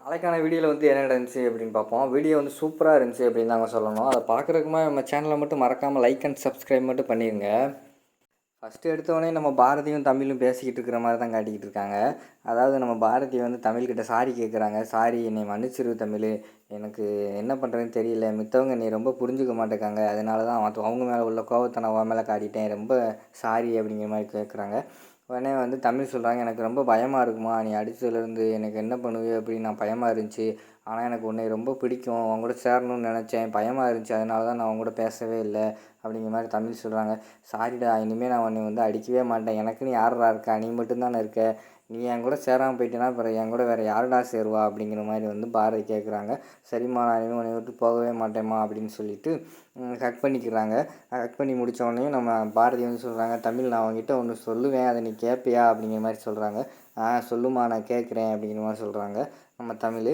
நாளைக்கான வீடியோவில் வந்து என்ன இருந்துச்சு அப்படின்னு பார்ப்போம். வீடியோ வந்து சூப்பராக இருந்துச்சு அப்படின்னு தாங்க சொல்லணும். அதை பார்க்குறதுக்குமா நம்ம சேனலை மட்டும் மறக்காமல் லைக் அண்ட் சப்ஸ்கிரைப் மட்டும் பண்ணிடுங்க. ஃபஸ்ட்டு எடுத்தோடனே நம்ம பாரதியும் தமிழும் பேசிக்கிட்டு இருக்கிற மாதிரி தான் காட்டிக்கிட்டு இருக்காங்க. அதாவது நம்ம பாரதி வந்து தமிழ்கிட்ட சாரி கேட்குறாங்க. சாரி, என்னை மன்னிச்சிரு தமிழ், எனக்கு என்ன பண்ணுறதுன்னு தெரியல, மித்தவங்க நீ ரொம்ப புரிஞ்சுக்க மாட்டேக்காங்க, அதனால தான் அவங்க மேலே உள்ள கோவத்தை நான் உன் மேலே காட்டிட்டேன், ரொம்ப சாரி அப்படிங்கிற மாதிரி கேட்குறாங்க. உடனே வந்து தமிழ் சொல்கிறாங்க, எனக்கு ரொம்ப பயமாக இருக்குமா, நீ அடித்ததுலேருந்து எனக்கு என்ன பண்ணுவே அப்படின்னு நான் பயமாக இருந்துச்சு. ஆனால் எனக்கு உன்னை ரொம்ப பிடிக்கும், உன் கூட சேரணும்னு நினச்சேன், பயமாக இருந்துச்சு, அதனால தான் நான் உன் கூட பேசவே இல்லை அப்படிங்கிற மாதிரி தமிழ் சொல்கிறாங்க. சாரிடா, இனிமேல் நான் உன்னை வந்து அடிக்கவே மாட்டேன், எனக்குன்னு யாரா இருக்கா, நீ மட்டும்தானே இருக்க, நீ என் கூட சேராமல் போயிட்டேன்னா அப்புறம் என் கூட வேறு யாருடா சேருவா அப்படிங்கிற மாதிரி வந்து பாரதி கேட்குறாங்க. சரிம்மா, நான் இனிமேல் உன்னை விட்டு போகவே மாட்டேம்மா அப்படின்னு சொல்லிட்டு கட் பண்ணிக்கிறாங்க. கட் பண்ணி முடித்தோடனே நம்ம பாரதி வந்து சொல்கிறாங்க, தமிழ் நான் அவங்ககிட்ட ஒன்று சொல்லுவேன், அதை நீ கேட்பியா அப்படிங்கிற மாதிரி சொல்கிறாங்க. சொல்லுமா, நான் கேட்குறேன் அப்படிங்கிற மாதிரி சொல்கிறாங்க நம்ம தமிழ்.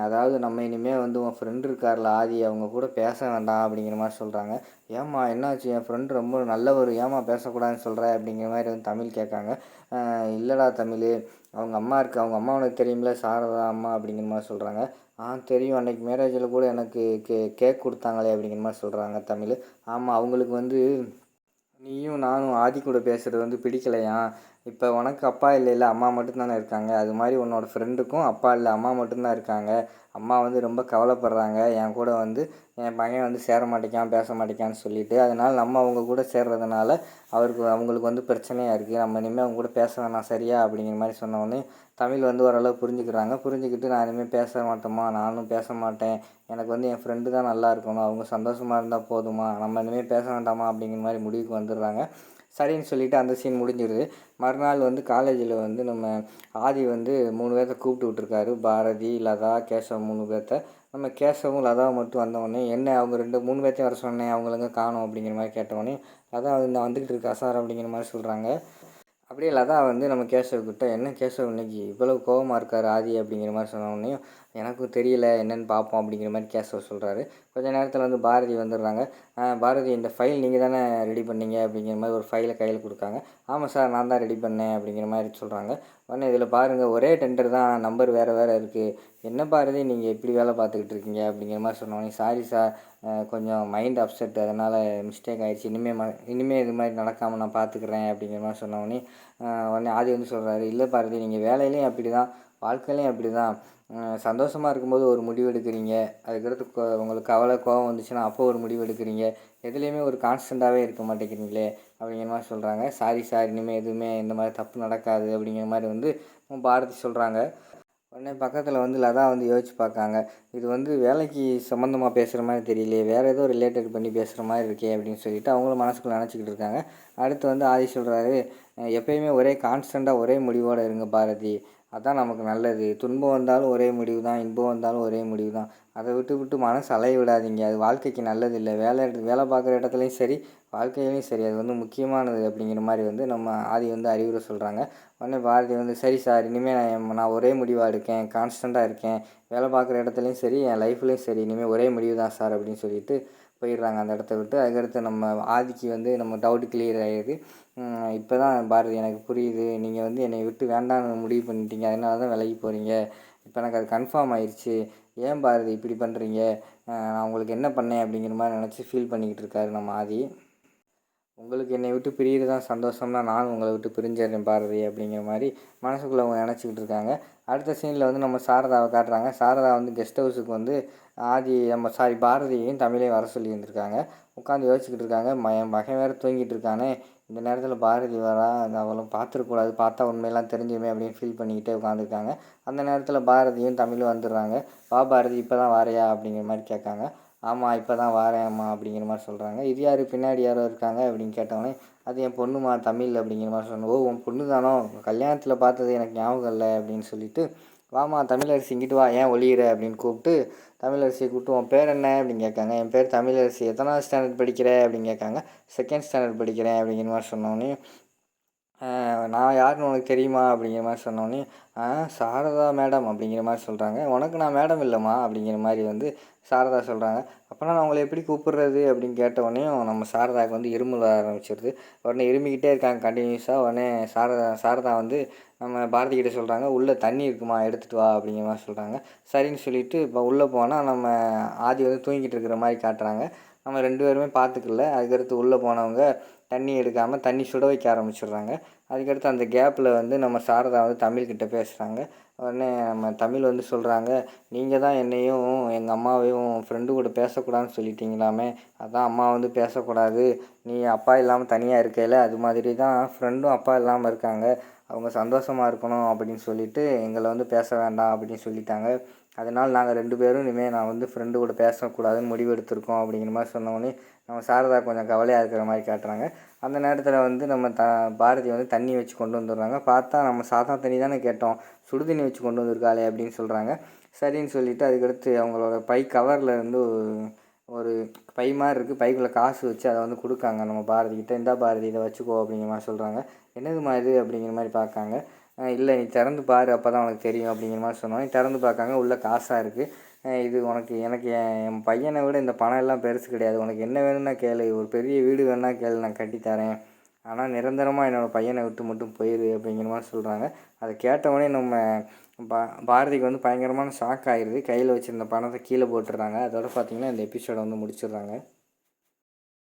அதாவது நம்ம இனிமேல் வந்து உன் ஃப்ரெண்டு இருக்கார்ல ஆதி, அவங்க கூட பேச வேண்டாம் அப்படிங்கிற மாதிரி சொல்கிறாங்க. ஏம்மா என்னாச்சு, என் ஃப்ரெண்டு ரொம்ப நல்லவர், ஏம்மா பேசக்கூடாதுன்னு சொல்கிற அப்படிங்கிற மாதிரி வந்து தமிழ் கேட்காங்க. இல்லைடா தமிழ், அவங்க அம்மா இருக்குது, அவங்க அம்மா உனக்கு தெரியுமில்ல, சாரதா அம்மா அப்படிங்கிற மாதிரி சொல்கிறாங்க. தெரியும், அன்றைக்கி மேரேஜில் கூட எனக்கு கேக் கொடுத்தாங்களே அப்படிங்கிற மாதிரி சொல்கிறாங்க தமிழ். ஆமாம், அவங்களுக்கு வந்து நீயும் நானும் ஆதி கூட பேசுகிறது வந்து பிடிக்கலையா, இப்போ உனக்கு அப்பா இல்லைல்ல, அம்மா மட்டும்தானே இருக்காங்க, அது மாதிரி உன்னோட ஃப்ரெண்டுக்கும் அப்பா இல்லை, அம்மா மட்டும்தான் இருக்காங்க, அம்மா வந்து ரொம்ப கவலைப்படுறாங்க, என் கூட வந்து என் பையன் வந்து சேர மாட்டேக்கான், பேச மாட்டேக்கான்னு சொல்லிட்டு, அதனால் நம்ம அவங்க கூட சேர்றதுனால அவங்களுக்கு வந்து பிரச்சனையாக இருக்குது, நம்ம இனிமேல் அவங்க கூட பேச வேணாம் சரியா அப்படிங்கிற மாதிரி சொன்னோடனே தமிழ் வந்து ஓரளவு புரிஞ்சுக்கிறாங்க. புரிஞ்சுக்கிட்டு நான் இனிமேல் பேச மாட்டேம்மா, நானும் பேச மாட்டேன், எனக்கு வந்து என் ஃப்ரெண்டு தான் நல்லா இருக்கணும், அவங்க சந்தோஷமாக இருந்தால் போதுமா, நம்ம இனிமேல் பேச வேண்டாமா அப்படிங்கிற மாதிரி முடிவுக்கு வந்துடுறாங்க. சரின்னு சொல்லிவிட்டு அந்த சீன் முடிஞ்சிடுது. மறுநாள் வந்து காலேஜில் வந்து நம்ம ஆதி வந்து 3 பேர்த்த கூப்பிட்டு விட்ருக்காரு. பாரதி, லதா, கேசவ் 3 பேர்த்த. நம்ம கேசவும் லதாவும் மட்டும் வந்தோடனே, என்ன அவங்க 3 பேர்த்தையும் வர சொன்னேன், அவங்களங்க காணோம் அப்படிங்கிற மாதிரி கேட்டவுடனே, லதா வந்து வந்துக்கிட்டு இருக்கா சார் அப்படிங்கிற மாதிரி சொல்கிறாங்க. அப்படியே லதா வந்து நம்ம கேசவ்கிட்ட, என்ன கேசவ் இன்னைக்கு இவ்வளவு கோவமாக இருக்கார் ஆதி அப்படிங்கிற மாதிரி சொன்னோடனையும், எனக்கும் தெரியல, என்னென்னு பார்ப்போம் அப்படிங்கிற மாதிரி கேசவ் சொல்கிறாரு. கொஞ்சம் நேரத்தில் வந்து பாரதி வந்துடுறாங்க. பாரதி, இந்த ஃபைல் நீங்கள் தானே ரெடி பண்ணீங்க அப்படிங்கிற மாதிரி ஒரு ஃபைலை கையில் கொடுக்காங்க. ஆமாம் சார், நான் தான் ரெடி பண்ணேன் அப்படிங்கிற மாதிரி சொல்கிறாங்க. உடனே இதில் பாருங்கள், ஒரே டெண்டர் தான், நம்பர் வேறு வேறு இருக்குது, என்ன பாரதி நீங்கள் இப்படி வேலை பார்த்துக்கிட்டு இருக்கீங்க அப்படிங்கிற மாதிரி சொன்னோடனே, சாரி சார், கொஞ்சம் மைண்ட் அப்செட், அதனால் மிஸ்டேக் ஆகிடுச்சு, இனிமேல் இது மாதிரி நடக்காமல் நான் பார்த்துக்குறேன் அப்படிங்கிற மாதிரி சொன்னோடனே உடனே ஆதி வந்து சொல்கிறாரு, இல்லை பாரதி, நீங்கள் வேலையிலையும் அப்படி தான், வாழ்க்கையிலையும் அப்படி தான், சந்தோஷமாக இருக்கும்போது ஒரு முடிவு எடுக்கிறீங்க, அதுக்கடுத்து உங்களுக்கு கவலை கோவம் வந்துச்சுன்னா அப்போ ஒரு முடிவு எடுக்கிறீங்க, எதுலேயுமே ஒரு கான்ஸ்டண்ட்டாகவே இருக்க மாட்டேங்கிறீங்களே அப்படிங்கிற மாதிரி சொல்கிறாங்க. சாரி சார், இனிமேல் எதுவுமே இந்த மாதிரி தப்பு நடக்காது அப்படிங்கிற மாதிரி வந்து பாரதி சொல்கிறாங்க. உடனே பக்கத்தில் வந்து லதா வந்து யோசிச்சு பார்க்காங்க, இது வந்து வேலைக்கு சம்மந்தமாக பேசுகிற மாதிரி தெரியலையே, வேறு ஏதோ ரிலேட்டட் பண்ணி பேசுகிற மாதிரி இருக்கே அப்படின்னு சொல்லிட்டு அவங்களும் மனசுக்குள்ளே நினச்சிக்கிட்டு இருக்காங்க. அடுத்து வந்து ஆதி சொல்கிறாரு, எப்பயுமே ஒரே கான்ஸ்டண்ட்டாக ஒரே முடிவோடு இருங்க பாரதி, அதான் நமக்கு நல்லது, துன்பம் வந்தாலும் ஒரே முடிவு தான், இன்பம் வந்தாலும் ஒரே முடிவு தான், அதை விட்டு மனசு அலைய விடாதீங்க, அது வாழ்க்கைக்கு நல்லதில்லை, வேலை பார்க்குற இடத்துலையும் சரி, வாழ்க்கையிலையும் சரி, அது வந்து முக்கியமானது அப்படிங்கிற மாதிரி வந்து நம்ம ஆதி வந்து அறிவுரை சொல்கிறாங்க. உடனே பாரதி வந்து, சரி சார், இனிமேல் நான் ஒரே முடிவாக இருக்கேன், கான்ஸ்டண்ட்டாக இருக்கேன், வேலை பார்க்குற இடத்துலையும் சரி, என் லைஃப்லேயும் சரி, இனிமேல் ஒரே முடிவு தான் சார் அப்படின்னு சொல்லிட்டு போயிடுறாங்க அந்த இடத்த விட்டு. அதுக்கடுத்து நம்ம ஆதிக்கு வந்து நம்ம டவுட் கிளியர் ஆகிடுது. இப்போ தான் பாரதி எனக்கு புரியுது, நீங்கள் வந்து என்னை விட்டு வேண்டாம்னு முடிவு பண்ணிட்டீங்க, அதனால தான் விலகி போகிறீங்க, இப்போ எனக்கு அது கன்ஃபார்ம் ஆயிடுச்சு, ஏன் பாரதி இப்படி பண்ணுறீங்க, நான் உங்களுக்கு என்ன பண்ணேன் அப்படிங்கிற மாதிரி நினச்சி ஃபீல் பண்ணிக்கிட்டு இருக்காரு நம்ம ஆதி. உங்களுக்கு என்னை விட்டு பிரியிறது தான் சந்தோஷம்னா நானும் உங்களை விட்டு பிரிஞ்சிடுறேன் பாரதி அப்படிங்கிற மாதிரி மனசுக்குள்ளே அவங்க நினச்சிக்கிட்டு இருக்காங்க. அடுத்த சீனில் வந்து நம்ம சாரதாவை காட்டுறாங்க. சாரதா வந்து கெஸ்ட் ஹவுஸுக்கு வந்து பாரதியையும் தமிழையும் வர சொல்லி இருந்திருக்காங்க. உட்காந்து யோசிச்சுக்கிட்டு இருக்காங்க. என் மகன் வேறு தூங்கிட்டு இருக்கானே, இந்த நேரத்தில் பாரதி வரா, அவளும் பார்த்துருக்கூடாது, பார்த்தா உண்மையெல்லாம் தெரிஞ்சுமே அப்படின்னு ஃபீல் பண்ணிக்கிட்டே உட்காந்துருக்காங்க. அந்த நேரத்தில் பாரதியும் தமிழும் வந்துடுறாங்க. பாரதி இப்போ தான் வாரையா அப்படிங்கிற மாதிரி கேட்காங்க. ஆமாம், இப்போ தான் வாரேம்மா அப்படிங்கிற மாதிரி சொல்கிறாங்க. இது யார் பின்னாடி யாரோ இருக்காங்க அப்படின்னு கேட்டோடனே, அது என் பொண்ணுமா தமிழ் அப்படிங்கிற மாதிரி சொன்னோம். ஓ, உன் பொண்ணு தானோ, கல்யாணத்தில் பார்த்தது எனக்கு ஞாபகம் இல்லை அப்படின்னு சொல்லிட்டு, வாமா தமிழரசி இங்கிட்டு வா, ஏன் ஒளியிற அப்படின்னு கூப்பிட்டு தமிழரசியை கூப்பிட்டு, உன் பேர் என்ன அப்படின்னு கேட்காங்க. என் பேர் தமிழரசி, எத்தனாவது ஸ்டாண்டர்ட் படிக்கிற அப்படின்னு கேட்காங்க. செகண்ட் ஸ்டாண்டர்ட் படிக்கிறேன் அப்படிங்கிற மாதிரி சொன்னோடனே நான் யாருன்னு உனக்கு தெரியுமா அப்படிங்கிற மாதிரி சொன்னோடனே, சாரதா மேடம் அப்படிங்கிற மாதிரி சொல்கிறாங்க. உனக்கு நான் மேடம் இல்லைம்மா அப்படிங்கிற மாதிரி வந்து சாரதா சொல்கிறாங்க. அப்போனா நான் உங்களை எப்படி கூப்பிடுறது அப்படின்னு கேட்டவுடனேயும் நம்ம சாரதாவுக்கு வந்து இருமல் வர ஆரம்பிச்சிருது. உடனே இருமிக்கிட்டே இருக்காங்க கண்டினியூஸாக. உடனே சாரதா வந்து நம்ம பாரதி கிட்ட சொல்கிறாங்க, உள்ளே தண்ணி இருக்குமா எடுத்துகிட்டு வா அப்படிங்கிற மாதிரி சொல்கிறாங்க. சரின்னு சொல்லிவிட்டு இப்போ உள்ளே போனால் நம்ம ஆதி வந்து தூங்கிட்டு இருக்கிற மாதிரி காட்டுறாங்க. நம்ம 2 பேருமே பார்த்துக்கல. அதுக்கடுத்து உள்ளே போனவங்க தண்ணி எடுக்காமல் தண்ணி சுட வைக்க ஆரம்பிச்சிடுறாங்க. அதுக்கடுத்து அந்த கேப்பில் வந்து நம்ம சாரதா வந்து தமிழ்கிட்ட பேசுகிறாங்க. உடனே நம்ம தமிழ் வந்து சொல்கிறாங்க, நீங்கள் தான் என்னையும் எங்கள் அம்மாவையும் ஃப்ரெண்டு கூட பேசக்கூடாதுன்னு சொல்லிட்டீங்களாமே, அதான் அம்மா வந்து பேசக்கூடாது, நீ அப்பா இல்லாமல் தனியாக இருக்கையில் அது மாதிரி தான் ஃப்ரெண்டும் அப்பா இல்லாமல் இருக்காங்க, அவங்க சந்தோஷமாக இருக்கணும் அப்படின்னு சொல்லிட்டு எங்களை வந்து பேச வேண்டாம் அப்படின்னு சொல்லிட்டாங்க. அதனால் நாங்கள் 2 பேரும் இனிமேல் நான் வந்து ஃப்ரெண்டு கூட பேசக்கூடாதுன்னு முடிவு எடுத்திருக்கோம் அப்படிங்கிற மாதிரி சொன்னோடனே நம்ம சாரதா கொஞ்சம் கவலையாக இருக்கிற மாதிரி காட்டுறாங்க. அந்த நேரத்தில் வந்து நம்ம பாரதி வந்து தண்ணி வச்சு கொண்டு வந்துடுறாங்க. பார்த்தா நம்ம சாதா தண்ணி தானே கேட்டோம், சுடு தண்ணி வச்சு கொண்டு வந்திருக்காளே அப்படின்னு சொல்கிறாங்க. சரின்னு சொல்லிவிட்டு அதுக்கடுத்து அவங்களோட பை கவரில் இருந்து ஒரு பை மாதிரி இருக்குது, பைக்குள்ளே காசு வச்சு அதை வந்து கொடுக்காங்க நம்ம பாரதிக்கிட்ட. இந்தா பாரதி இதை வச்சுக்கோ அப்படிங்கிற மாதிரி சொல்கிறாங்க. என்னதுமா இது அப்படிங்கிற மாதிரி பார்க்காங்க. இல்லை நீ திறந்து பாரு அப்போ தான் உனக்கு தெரியும் அப்படிங்கிற மாதிரி சொன்னோன்னே திறந்து பார்க்காங்க. உள்ளே காசாக இருக்குது. இது எனக்கு என் பையனை விட இந்த பணம் எல்லாம் பெருசு கிடையாது, உனக்கு என்ன வேணும்னா கேளு, ஒரு பெரிய வீடு வேணுன்னா கேளு, நான் கட்டித்தரேன், ஆனால் நிரந்தரமாக என்னோடய பையனை விட்டு மட்டும் போயிரு அப்படிங்கிற மாதிரி சொல்கிறாங்க. அதை கேட்டவுடனே நம்ம பாரதிக்கு வந்து பயங்கரமான ஷாக் ஆகிடுது. கையில் வச்சுருந்த பணத்தை கீழே போட்டுடுறாங்க. அதோட பார்த்திங்கன்னா இந்த எபிசோடை வந்து முடிச்சிடுறாங்க.